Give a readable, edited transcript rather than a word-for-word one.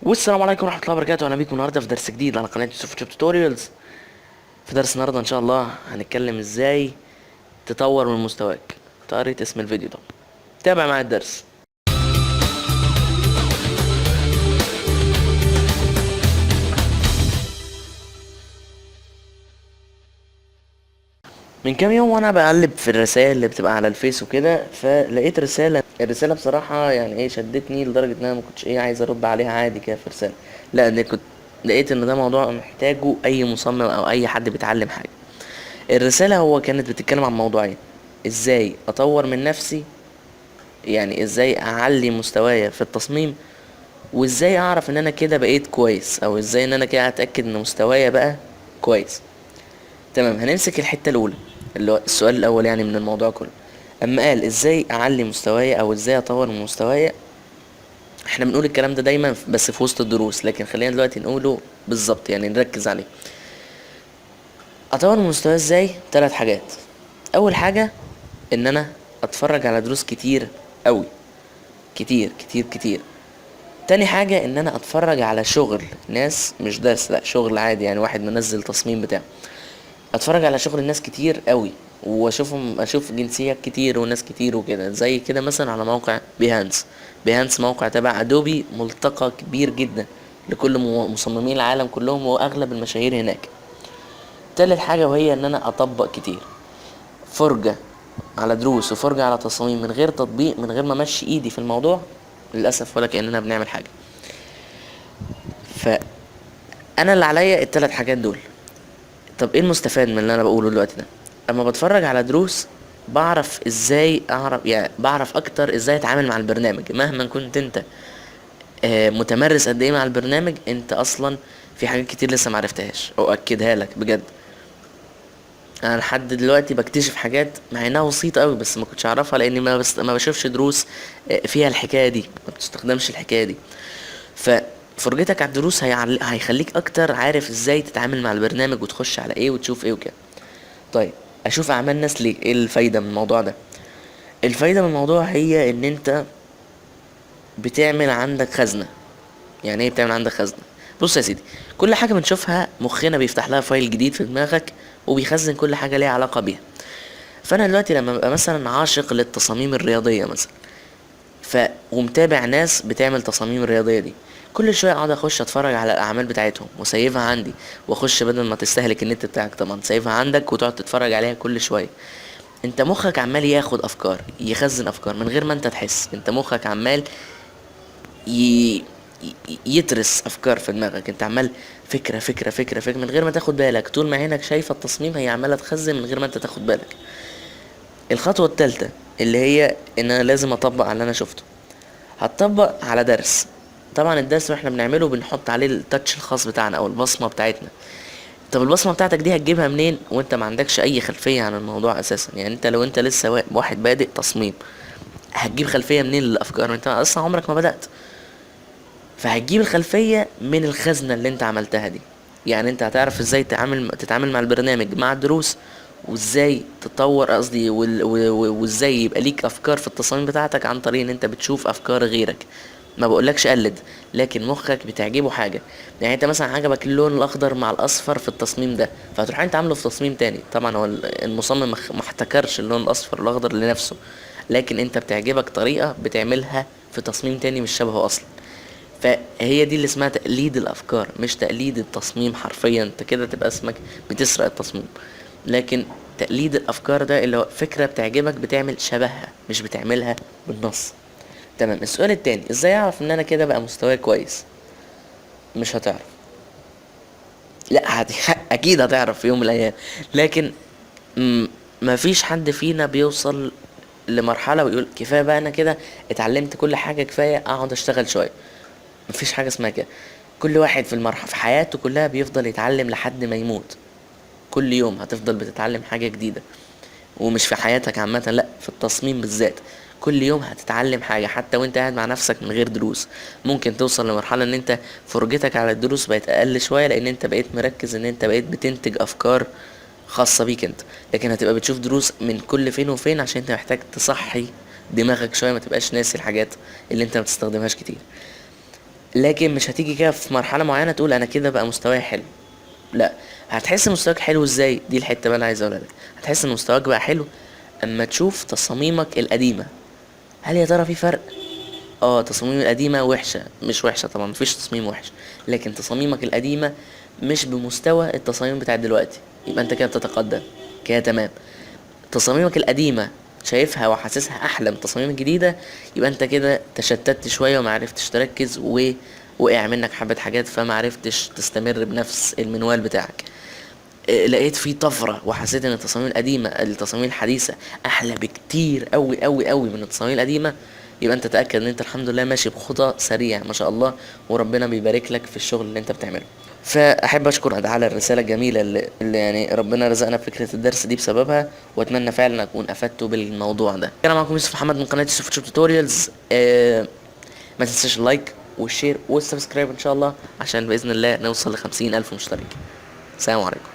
والسلام عليكم ورحمة الله وبركاته. أهلا بيكم النهاردة في درس جديد على قناة يوسف تيوب توتوريالز. في درس النهاردة إن شاء الله هنتكلم إزاي تطور من مستواك. قريت اسم الفيديو ده، تابع معايا الدرس. من كام يوم وانا بقلب في الرسائل اللي بتبقى على الفيس وكده، فلقيت الرسالة بصراحة يعني ايه شدتني لدرجة ان انا ما كنتش عايز ارد عليها عادي كده في رسالة. لا، ده كنت لقيت ان ده موضوع محتاجه اي مصمم او اي حد بيتعلم حاجة. الرسالة هو كانت بتتكلم عن موضوعين: ازاي اطور من نفسي، يعني ازاي اعلي مستواي في التصميم، وازاي اعرف ان انا كده بقيت كويس، او ازاي ان انا كده اتاكد ان مستواي بقى كويس. تمام، هنمسك الحتة الاولى اللي هو السؤال الاول يعني من الموضوع كله. اما قال ازاي اعلي مستواي او ازاي اطور من مستواي، احنا بنقول الكلام ده دايما بس في وسط الدروس، لكن خلينا دلوقتي نقوله بالظبط، يعني نركز عليه. اطور من مستواي ازاي؟ 3 حاجات. اول حاجة ان انا اتفرج على دروس كتير قوي، كتير كتير كتير. تاني حاجة ان انا اتفرج على شغل ناس، مش درس، لا شغل عادي، يعني واحد منزل تصميم بتاعه. اتفرج على شغل الناس كتير قوي، واشوفهم، اشوف جنسيات كتير وناس كتير وكده، زي كده مثلا على موقع بيهانس موقع تبع ادوبي، ملتقى كبير جدا لكل مصممين العالم كلهم واغلب المشاهير هناك. تالت حاجة وهي ان انا اطبق كتير، فرجة على دروس وفرجة على تصاميم من غير تطبيق، من غير ما امشي ايدي في الموضوع، للاسف ولا كأننا بنعمل حاجة. فانا اللي عليا ال3 حاجات دول. طب ايه المستفاد من اللي انا بقوله دلوقتي ده؟ اما بتفرج على دروس بعرف ازاي اعرف، يعني بعرف اكتر ازاي اتعامل مع البرنامج. مهما كنت انت متمرس قد ايه مع البرنامج، انت اصلا في حاجات كتير لسه معرفتهاش، اؤكدها لك بجد. انا لحد دلوقتي بكتشف حاجات مع انها بسيطه قوي، بس ما كنتش اعرفها لاني ما بشوفش دروس فيها الحكايه دي، ما بتستخدمش الحكايه دي. ففرجتك على الدروس هيخليك اكتر عارف ازاي تتعامل مع البرنامج وتخش على ايه وتشوف ايه وكده. طيب، اشوف اعمال ناس ليه؟ ايه الفايده من الموضوع ده؟ الفايده من الموضوع هي ان انت بتعمل عندك خزنه. يعني ايه بتعمل عندك خزنه؟ بص يا سيدي، كل حاجه بنشوفها مخنا بيفتح لها فايل جديد في دماغك، وبيخزن كل حاجه ليها علاقه بيها. فانا دلوقتي لما ببقى مثلا عاشق للتصاميم الرياضيه مثلا، ومتابع ناس بتعمل تصاميم الرياضيه دي، كل شويه اقعد اخش اتفرج على الاعمال بتاعتهم وسيفها عندي، واخش بدل ما تستهلك النت بتاعك طبعا سيفها عندك وتقعد تتفرج عليها كل شويه. انت مخك عمال ياخد افكار، يخزن افكار من غير ما انت تحس. انت مخك عمال ي... يترس افكار في دماغك، انت عمال فكره فكره فكره فكره من غير ما تاخد بالك. طول ما عينك شايفه التصميم هي عماله تخزن من غير ما انت تاخد بالك. الخطوه الثالثه اللي هي ان انا لازم اطبق على اللي انا شفته. هتطبق على درس. طبعا الدرس اللي احنا بنعمله بنحط عليه التاتش الخاص بتاعنا او البصمه بتاعتنا. طب البصمه بتاعتك دي هتجيبها منين وانت ما عندكش اي خلفيه عن الموضوع اساسا؟ يعني انت لو انت لسه واحد بادئ تصميم، هتجيب خلفيه منين للافكار؟ انت اصلا عمرك ما بدات. فهتجيب الخلفيه من الخزنه اللي انت عملتها دي. يعني انت هتعرف ازاي تتعامل مع البرنامج مع الدروس، وازاي تطور، قصدي وازاي يبقى ليك افكار في التصاميم بتاعتك عن طريق ان انت بتشوف افكار غيرك. ما بقولكش قلد، لكن مخك بتعجبه حاجه. يعني انت مثلا عجبك اللون الاخضر مع الاصفر في التصميم ده، فهتروح انت عامله في تصميم تاني. طبعا هو المصمم ما احتكرش اللون الاصفر والاخضر لنفسه، لكن انت بتعجبك طريقه بتعملها في تصميم تاني مش شبهه اصلا. فهي دي اللي اسمها تقليد الافكار، مش تقليد التصميم حرفيا. انت كده تبقى اسمك بتسرق التصميم. لكن تقليد الافكار ده اللي هو فكره بتعجبك بتعمل شبهها، مش بتعملها بالنص. تمام. السؤال التاني: ازاي اعرف ان انا كده بقى مستواي كويس؟ مش هتعرف. لا اكيد هتعرف في يوم من الايام، لكن مفيش حد فينا بيوصل لمرحله ويقول كفايه بقى انا كده اتعلمت كل حاجه، كفايه اقعد اشتغل شويه. مفيش حاجه اسمها كده. كل واحد في المرحله في حياته كلها بيفضل يتعلم لحد ما يموت. كل يوم هتفضل بتتعلم حاجه جديده. ومش في حياتك عامه، لا في التصميم بالذات. كل يوم هتتعلم حاجه، حتى وانت قاعد مع نفسك من غير دروس. ممكن توصل لمرحله ان انت فرجتك على الدروس بقت اقل شويه، لان انت بقيت مركز ان انت بقيت بتنتج افكار خاصه بيك انت. لكن هتبقى بتشوف دروس من كل فين وفين عشان انت محتاج تصحي دماغك شويه، ما تبقاش ناسي الحاجات اللي انت ما بتستخدمهاش كتير. لكن مش هتيجي كده في مرحله معينه تقول انا كده بقى مستواي حلو. لا، هتحس ان مستواك حلو ازاي؟ دي الحته بقى انا عايز اقولها لك. هتحس ان مستواك بقى حلو اما تشوف تصاميمك القديمه. هل يا ترى في فرق؟ اه، تصاميم القديمه وحشه، مش وحشه طبعا، مفيش تصميم وحش، لكن تصاميمك القديمه مش بمستوى التصاميم بتاعت دلوقتي. يبقى انت كده بتتقدم، كده تمام. تصاميمك القديمه شايفها وحاسسها احلى من التصاميم الجديده، يبقى انت كده تشتت شويه ومعرفتش تركز، وقع منك حبه حاجات فمعرفتش تستمر بنفس المنوال بتاعك. لقيت فيه طفرة وحسيت ان التصاميم القديمة التصاميم الحديثة احلى بكتير قوي قوي قوي من التصاميم القديمة، يبقى انت تأكد ان انت الحمد لله ماشي بخطى سريع ما شاء الله، وربنا بيبارك لك في الشغل اللي انت بتعمله. فاحب اشكر على الرسالة الجميلة اللي يعني ربنا رزقنا بفكرة الدرس دي بسببها، واتمنى فعلا اكون افدته بالموضوع ده. انا معكم يوسف محمد من قناة يوسف توتوريالز. ما تنساش اللايك والشير والسبسكرايب ان شاء الله، عشان باذن الله نوصل ل50,000 مشترك. السلام عليكم.